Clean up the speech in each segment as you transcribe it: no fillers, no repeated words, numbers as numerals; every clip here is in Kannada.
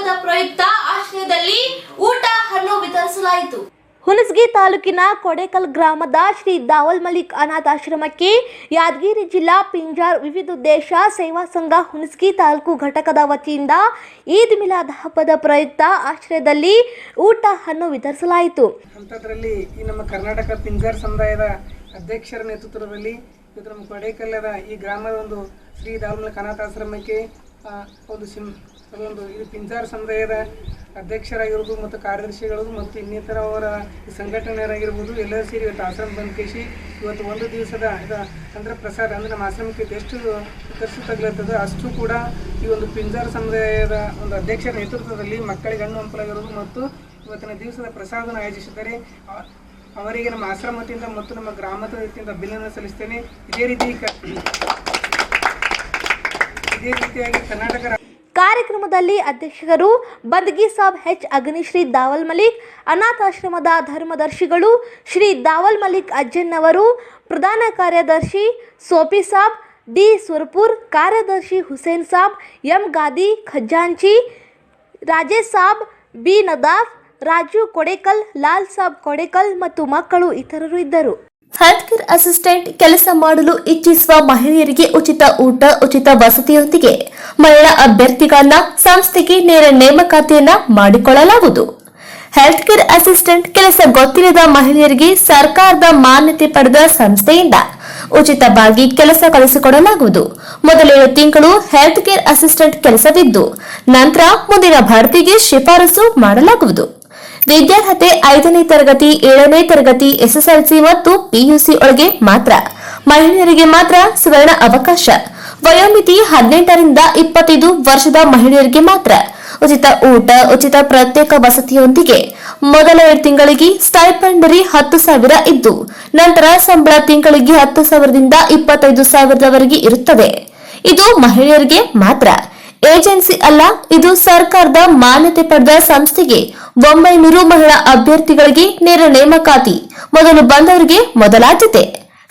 ಹಬ್ಬದ ಪ್ರಯುಕ್ತ ಆಶ್ರಯದಲ್ಲಿ ಊಟ ಹಣ್ಣು ವಿತರಿಸಲಾಯಿತು. ಹುಣಸಗಿ ತಾಲೂಕಿನ ಕೊಡೇಕಲ್ ಗ್ರಾಮದ ಶ್ರೀ ದಾವಲ್ ಮಲಿಕ್ ಅನಾಥಾಶ್ರಮಕ್ಕೆ ಯಾದಗಿರಿ ಜಿಲ್ಲಾ ಪಿಂಜಾರ್ ವಿವಿಧೋದ್ದೇಶ ಸೇವಾ ಸಂಘ ಹುಣಸಗಿ ತಾಲೂಕು ಘಟಕದ ವತಿಯಿಂದ ಈದ್ ಮಿಲಾದ್ ಹಬ್ಬದ ಪ್ರಯುಕ್ತ ಆಶ್ರಯದಲ್ಲಿ ಊಟ ಹಣ್ಣು ವಿತರಿಸಲಾಯಿತು. ಅಂಥದ್ರಲ್ಲಿ ಈ ನಮ್ಮ ಕರ್ನಾಟಕ ಪಿಂಜಾರ್ ಸಮುದಾಯದ ಅಧ್ಯಕ್ಷರ ನೇತೃತ್ವದಲ್ಲಿ ಇವತ್ತು ನಮ್ಮ ಕೊಡೇಕಲ್ಲದ ಈ ಗ್ರಾಮದ ಒಂದು ಶ್ರೀ ದಾವಲ್ ಮಲಿಕ್ ಅನಾಥಾಶ್ರಮಕ್ಕೆ ಒಂದು ಇದು ಪಿಂಜಾರ್ ಸಮುದಾಯದ ಅಧ್ಯಕ್ಷರಾಗಿರ್ಬೋದು ಮತ್ತು ಕಾರ್ಯದರ್ಶಿಗಳು ಮತ್ತು ಇನ್ನಿತರ ಅವರ ಸಂಘಟನೆಯರಾಗಿರ್ಬೋದು ಎಲ್ಲರೂ ಸೇರಿ ಇವತ್ತು ಆಶ್ರಮ ಬಂದ್ಕೇಸಿ ಇವತ್ತು ಒಂದು ದಿವಸದ ಅಂದರೆ ಪ್ರಸಾದ ಅಂದರೆ ನಮ್ಮ ಆಶ್ರಮಕ್ಕೆ ಎಷ್ಟು ಖರ್ಚು ತಗಲತ್ತದ ಅಷ್ಟು ಕೂಡ ಈ ಒಂದು ಪಿಂಜಾರ್ ಸಮುದಾಯದ ಒಂದು ಅಧ್ಯಕ್ಷರ ನೇತೃತ್ವದಲ್ಲಿ ಮಕ್ಕಳಿಗೆ ಹಣ್ಣು ಹಂಪಲಾಗಿರೋದು ಮತ್ತು ಇವತ್ತಿನ ದಿವಸದ ಪ್ರಸಾದವನ್ನು ಆಯೋಜಿಸಿದ್ದಾರೆ. ಅವರಿಗೆ ನಮ್ಮ ಆಶ್ರಮ ವತಿಯಿಂದ ಮತ್ತು ನಮ್ಮ ಗ್ರಾಮದ ವತಿಯಿಂದ ಅಭಿನಂದನೆ ಸಲ್ಲಿಸ್ತೇನೆ. ಇದೇ ರೀತಿಯಾಗಿ ಕರ್ನಾಟಕ ಕಾರ್ಯಕ್ರಮದಲ್ಲಿ ಅಧ್ಯಕ್ಷರು ಬಂದಗಿ ಸಾಬ್ ಎಚ್ ಅಗ್ನಿಶ್ರೀ ದಾವಲ್ ಮಲಿಕ್, ಅನಾಥಾಶ್ರಮದ ಧರ್ಮದರ್ಶಿಗಳು ಶ್ರೀ ದಾವಲ್ ಮಲಿಕ್ ಅಜ್ಜನ್ನವರು, ಪ್ರಧಾನ ಕಾರ್ಯದರ್ಶಿ ಸೋಪಿ ಸಾಬ್ ಡಿ ಸುರ್ಪುರ್, ಕಾರ್ಯದರ್ಶಿ ಹುಸೇನ್ ಸಾಬ್, ಎಂ ಗಾದಿ ಖಜಾಂಚಿ, ರಾಜೇಶ್ ಸಾಬ್, ಬಿ ನದಾಫ್, ರಾಜು ಕೊಡೇಕಲ್, ಲಾಲ್ ಸಾಬ್ ಕೊಡೇಕಲ್ ಮತ್ತು ಮಕ್ಕಳು ಇತರರು ಇದ್ದರು. ಹೆಲ್ತ್ ಕೇರ್ ಅಸಿಸ್ಟೆಂಟ್ ಕೆಲಸ ಮಾಡಲು ಇಚ್ಛಿಸುವ ಮಹಿಳೆಯರಿಗೆ ಉಚಿತ ಊಟ, ಉಚಿತ ವಸತಿಯೊಂದಿಗೆ ಮಹಿಳಾ ಅಭ್ಯರ್ಥಿಗಳನ್ನ ಸಂಸ್ಥೆಗೆ ನೇರ ನೇಮಕಾತಿಯನ್ನ ಮಾಡಿಕೊಳ್ಳಲಾಗುವುದು. ಹೆಲ್ತ್ ಕೇರ್ ಅಸಿಸ್ಟೆಂಟ್ ಕೆಲಸ ಗೊತ್ತಿಲ್ಲದ ಮಹಿಳೆಯರಿಗೆ ಸರ್ಕಾರದ ಮಾನ್ಯತೆ ಪಡೆದ ಸಂಸ್ಥೆಯಿಂದ ಉಚಿತವಾಗಿ ಕೆಲಸ ಕಲಿಸಿಕೊಡಲಾಗುವುದು. ಮೊದಲ 7 ತಿಂಗಳು ಹೆಲ್ತ್ ಕೇರ್ ಅಸಿಸ್ಟೆಂಟ್ ಕೆಲಸವಿದ್ದು ನಂತರ ಮುಂದಿನ ಭರ್ತಿಗೆ ಶಿಫಾರಸು ಮಾಡಲಾಗುವುದು. ವಿದ್ಯಾರ್ಹತೆ 5ನೇ ತರಗತಿ, 7ನೇ ತರಗತಿ, ಎಸ್ಎಸ್ಎಲ್ಸಿ ಮತ್ತು ಪಿಯುಸಿ ಒಳಗೆ ಮಾತ್ರ. ಮಹಿಳೆಯರಿಗೆ ಮಾತ್ರ ಸುವರ್ಣ ಅವಕಾಶ. ವಯೋಮಿತಿ 18 ರಿಂದ 25 ವರ್ಷದ ಮಹಿಳೆಯರಿಗೆ ಮಾತ್ರ. ಉಚಿತ ಊಟ, ಉಚಿತ ಪ್ರತ್ಯೇಕ ವಸತಿಯೊಂದಿಗೆ ಮೊದಲ 2 ತಿಂಗಳಿಗೆ ಸ್ಟೈಪೆಂಡರಿ 10,000 ಇದ್ದು ನಂತರ ಸಂಬಳ ತಿಂಗಳಿಗೆ 10,000ದಿಂದ 25,000ದವರೆಗೆ ಇರುತ್ತದೆ. ಇದು ಮಹಿಳೆಯರಿಗೆ ಮಾತ್ರ. ಏಜೆನ್ಸಿ ಅಲ್ಲ, ಇದು ಸರ್ಕಾರದ ಮಾನ್ಯತೆ ಪಡೆದ ಸಂಸ್ಥೆಗೆ 900 ಮಹಿಳಾ ಅಭ್ಯರ್ಥಿಗಳಿಗೆ ನೇರ ನೇಮಕಾತಿ. ಮೊದಲು ಬಂದವರಿಗೆ ಮೊದಲಾದ್ಯತೆ.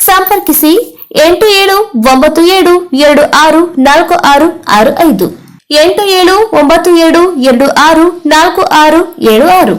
ಸಂಪರ್ಕಿಸಿ 8797264665 8797264676.